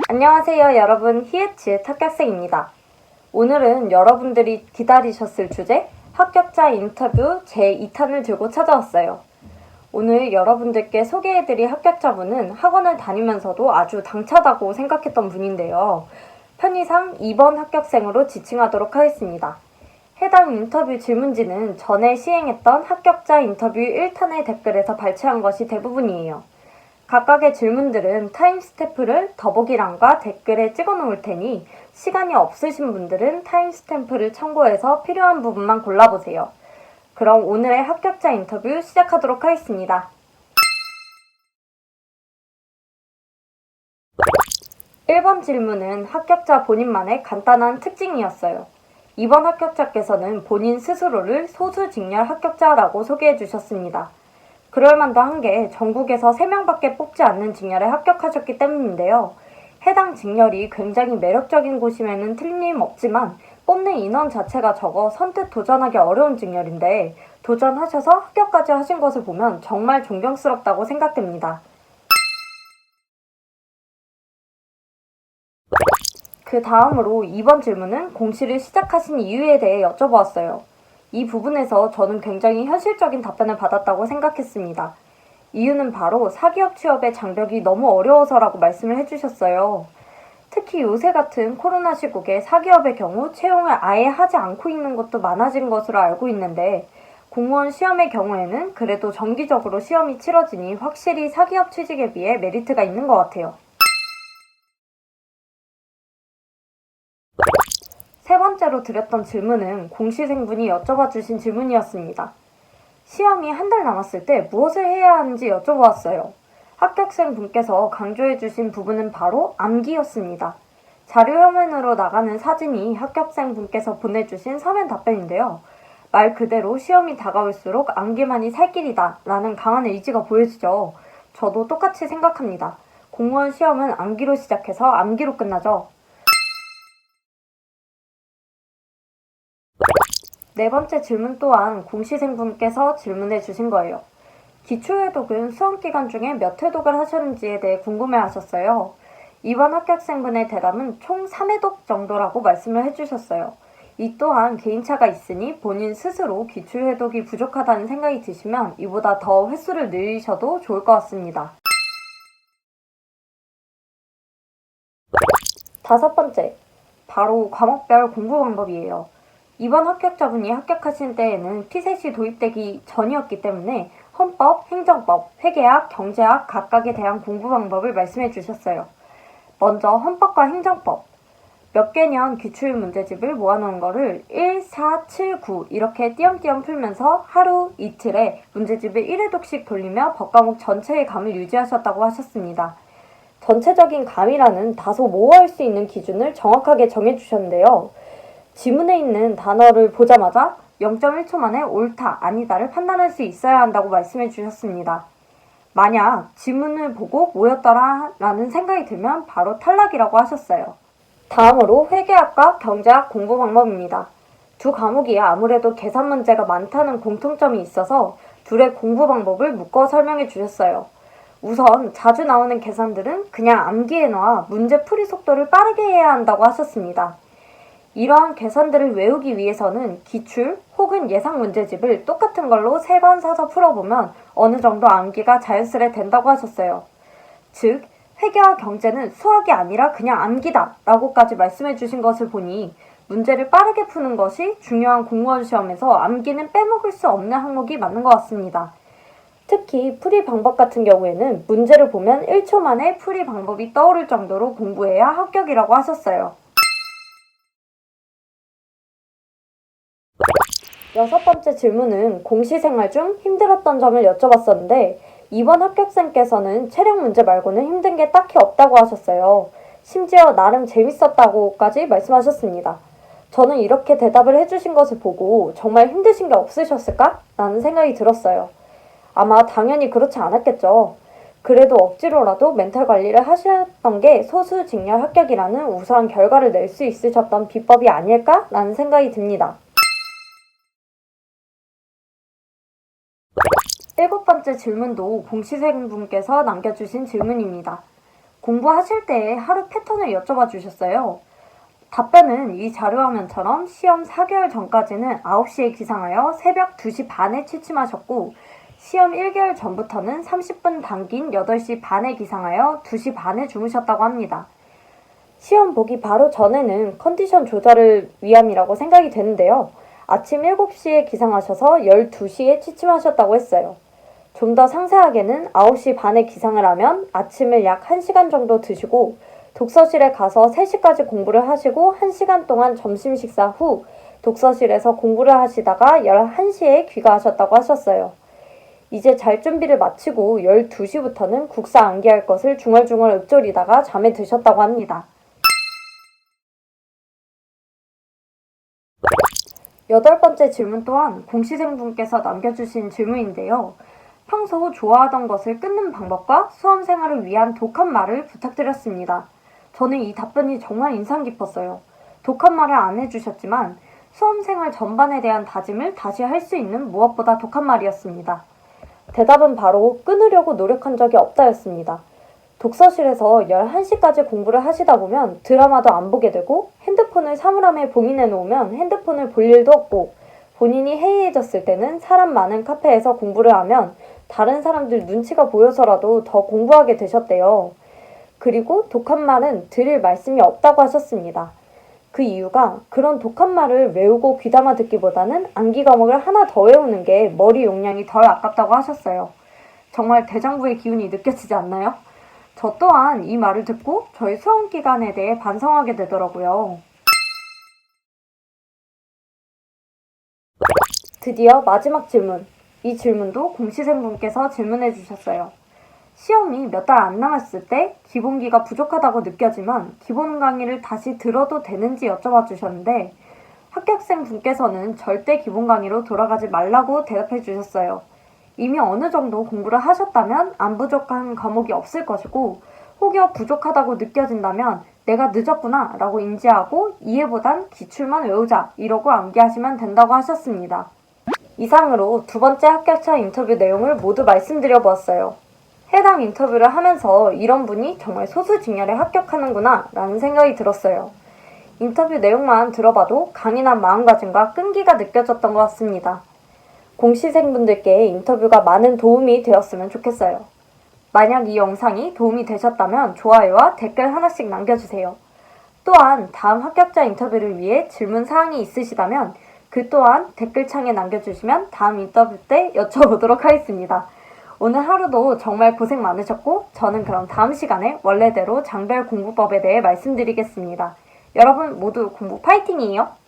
안녕하세요 여러분, 히읗지읒 합격생입니다. 오늘은 여러분들이 기다리셨을 주제 합격자 인터뷰 제2탄을 들고 찾아왔어요. 오늘 여러분들께 소개해드릴 합격자분은 학원을 다니면서도 아주 당차다고 생각했던 분인데요. 편의상 2번 합격생으로 지칭하도록 하겠습니다. 해당 인터뷰 질문지는 전에 시행했던 합격자 인터뷰 1탄의 댓글에서 발췌한 것이 대부분이에요. 각각의 질문들은 타임스탬프를 더보기란과 댓글에 찍어 놓을 테니 시간이 없으신 분들은 타임스탬프를 참고해서 필요한 부분만 골라보세요. 그럼 오늘의 합격자 인터뷰 시작하도록 하겠습니다. 1번 질문은 합격자 본인만의 간단한 특징이었어요. 2번 합격자께서는 본인 스스로를 소수직렬 합격자라고 소개해 주셨습니다. 그럴만도 한 게 전국에서 3명밖에 뽑지 않는 직렬에 합격하셨기 때문인데요. 해당 직렬이 굉장히 매력적인 곳임에는 틀림없지만 뽑는 인원 자체가 적어 선뜻 도전하기 어려운 직렬인데 도전하셔서 합격까지 하신 것을 보면 정말 존경스럽다고 생각됩니다. 그 다음으로 2번 질문은 공시를 시작하신 이유에 대해 여쭤보았어요. 이 부분에서 저는 굉장히 현실적인 답변을 받았다고 생각했습니다. 이유는 바로 사기업 취업의 장벽이 너무 어려워서라고 말씀을 해주셨어요. 특히 요새 같은 코로나 시국에 사기업의 경우 채용을 아예 하지 않고 있는 것도 많아진 것으로 알고 있는데 공무원 시험의 경우에는 그래도 정기적으로 시험이 치러지니 확실히 사기업 취직에 비해 메리트가 있는 것 같아요. 세 번째로 드렸던 질문은 공시생분이 여쭤봐 주신 질문이었습니다. 시험이 한 달 남았을 때 무엇을 해야 하는지 여쭤보았어요. 합격생 분께서 강조해 주신 부분은 바로 암기였습니다. 자료 화면으로 나가는 사진이 합격생 분께서 보내주신 서면 답변인데요. 말 그대로 시험이 다가올수록 암기만이 살 길이다 라는 강한 의지가 보여지죠. 저도 똑같이 생각합니다. 공무원 시험은 암기로 시작해서 암기로 끝나죠. 네 번째 질문 또한 공시생분께서 질문해 주신 거예요. 기출회독은 수험기간 중에 몇 회독을 하셨는지에 대해 궁금해 하셨어요. 이번 합격생분의 대답은 총 3회독 정도라고 말씀을 해주셨어요. 이 또한 개인차가 있으니 본인 스스로 기출회독이 부족하다는 생각이 드시면 이보다 더 횟수를 늘리셔도 좋을 것 같습니다. 다섯 번째, 바로 과목별 공부 방법이에요. 이번 합격자분이 합격하신 때에는 피셋이 도입되기 전이었기 때문에 헌법, 행정법, 회계학, 경제학 각각에 대한 공부 방법을 말씀해 주셨어요. 먼저 헌법과 행정법. 몇 개년 기출 문제집을 모아놓은 거를 1, 4, 7, 9 이렇게 띄엄띄엄 풀면서 하루, 이틀에 문제집을 1회독씩 돌리며 법과목 전체의 감을 유지하셨다고 하셨습니다. 전체적인 감이라는 다소 모호할 수 있는 기준을 정확하게 정해주셨는데요. 지문에 있는 단어를 보자마자 0.1초 만에 옳다, 아니다를 판단할 수 있어야 한다고 말씀해 주셨습니다. 만약 지문을 보고 뭐였더라 라는 생각이 들면 바로 탈락이라고 하셨어요. 다음으로 회계학과 경제학 공부 방법입니다. 두 과목이 아무래도 계산 문제가 많다는 공통점이 있어서 둘의 공부 방법을 묶어 설명해 주셨어요. 우선 자주 나오는 계산들은 그냥 암기해 놔 문제 풀이 속도를 빠르게 해야 한다고 하셨습니다. 이러한 계산들을 외우기 위해서는 기출 혹은 예상 문제집을 똑같은 걸로 3번 사서 풀어보면 어느 정도 암기가 자연스레 된다고 하셨어요. 즉, 회계와 경제는 수학이 아니라 그냥 암기다 라고까지 말씀해 주신 것을 보니 문제를 빠르게 푸는 것이 중요한 공무원 시험에서 암기는 빼먹을 수 없는 항목이 맞는 것 같습니다. 특히 풀이 방법 같은 경우에는 문제를 보면 1초 만에 풀이 방법이 떠오를 정도로 공부해야 합격이라고 하셨어요. 여섯 번째 질문은 공시생활 중 힘들었던 점을 여쭤봤었는데 이번 합격생께서는 체력 문제 말고는 힘든 게 딱히 없다고 하셨어요. 심지어 나름 재밌었다고까지 말씀하셨습니다. 저는 이렇게 대답을 해주신 것을 보고 정말 힘드신 게 없으셨을까? 라는 생각이 들었어요. 아마 당연히 그렇지 않았겠죠. 그래도 억지로라도 멘탈 관리를 하셨던 게 소수직렬 합격이라는 우수한 결과를 낼 수 있으셨던 비법이 아닐까? 라는 생각이 듭니다. 일곱 번째 질문도 공시생분께서 남겨주신 질문입니다. 공부하실 때 하루 패턴을 여쭤봐 주셨어요. 답변은 이 자료화면처럼 시험 4개월 전까지는 9시에 기상하여 새벽 2시 반에 취침하셨고 시험 1개월 전부터는 30분 당긴 8시 반에 기상하여 2시 반에 주무셨다고 합니다. 시험 보기 바로 전에는 컨디션 조절을 위함이라고 생각이 되는데요. 아침 7시에 기상하셔서 12시에 취침하셨다고 했어요. 좀 더 상세하게는 9시 반에 기상을 하면 아침을 약 1시간 정도 드시고 독서실에 가서 3시까지 공부를 하시고 1시간 동안 점심 식사 후 독서실에서 공부를 하시다가 11시에 귀가하셨다고 하셨어요. 이제 잘 준비를 마치고 12시부터는 국사 암기할 것을 중얼중얼 읊조리다가 잠에 드셨다고 합니다. 8번째 질문 또한 공시생분께서 남겨주신 질문인데요. 평소 좋아하던 것을 끊는 방법과 수험생활을 위한 독한 말을 부탁드렸습니다. 저는 이 답변이 정말 인상 깊었어요. 독한 말을 안 해주셨지만 수험생활 전반에 대한 다짐을 다시 할 수 있는 무엇보다 독한 말이었습니다. 대답은 바로 끊으려고 노력한 적이 없다였습니다. 독서실에서 11시까지 공부를 하시다 보면 드라마도 안 보게 되고 핸드폰을 사물함에 봉인해 놓으면 핸드폰을 볼 일도 없고 본인이 해이해졌을 때는 사람 많은 카페에서 공부를 하면 다른 사람들 눈치가 보여서라도 더 공부하게 되셨대요. 그리고 독한 말은 드릴 말씀이 없다고 하셨습니다. 그 이유가 그런 독한 말을 외우고 귀담아 듣기보다는 암기 과목을 하나 더 외우는 게 머리 용량이 덜 아깝다고 하셨어요. 정말 대장부의 기운이 느껴지지 않나요? 저 또한 이 말을 듣고 저희 수험 기간에 대해 반성하게 되더라고요. 드디어 마지막 질문. 이 질문도 공시생분께서 질문해 주셨어요. 시험이 몇 달 안 남았을 때 기본기가 부족하다고 느껴지면 기본 강의를 다시 들어도 되는지 여쭤봐 주셨는데 합격생 분께서는 절대 기본 강의로 돌아가지 말라고 대답해 주셨어요. 이미 어느 정도 공부를 하셨다면 안 부족한 과목이 없을 것이고 혹여 부족하다고 느껴진다면 내가 늦었구나 라고 인지하고 이해보단 기출만 외우자 이러고 암기하시면 된다고 하셨습니다. 이상으로 두 번째 합격자 인터뷰 내용을 모두 말씀드려 보았어요. 해당 인터뷰를 하면서 이런 분이 정말 소수직렬에 합격하는구나 라는 생각이 들었어요. 인터뷰 내용만 들어봐도 강인한 마음가짐과 끈기가 느껴졌던 것 같습니다. 공시생분들께 인터뷰가 많은 도움이 되었으면 좋겠어요. 만약 이 영상이 도움이 되셨다면 좋아요와 댓글 하나씩 남겨주세요. 또한 다음 합격자 인터뷰를 위해 질문 사항이 있으시다면 그 또한 댓글창에 남겨주시면 다음 인터뷰 때 여쭤보도록 하겠습니다. 오늘 하루도 정말 고생 많으셨고 저는 그럼 다음 시간에 원래대로 장별 공부법에 대해 말씀드리겠습니다. 여러분 모두 공부 파이팅이에요!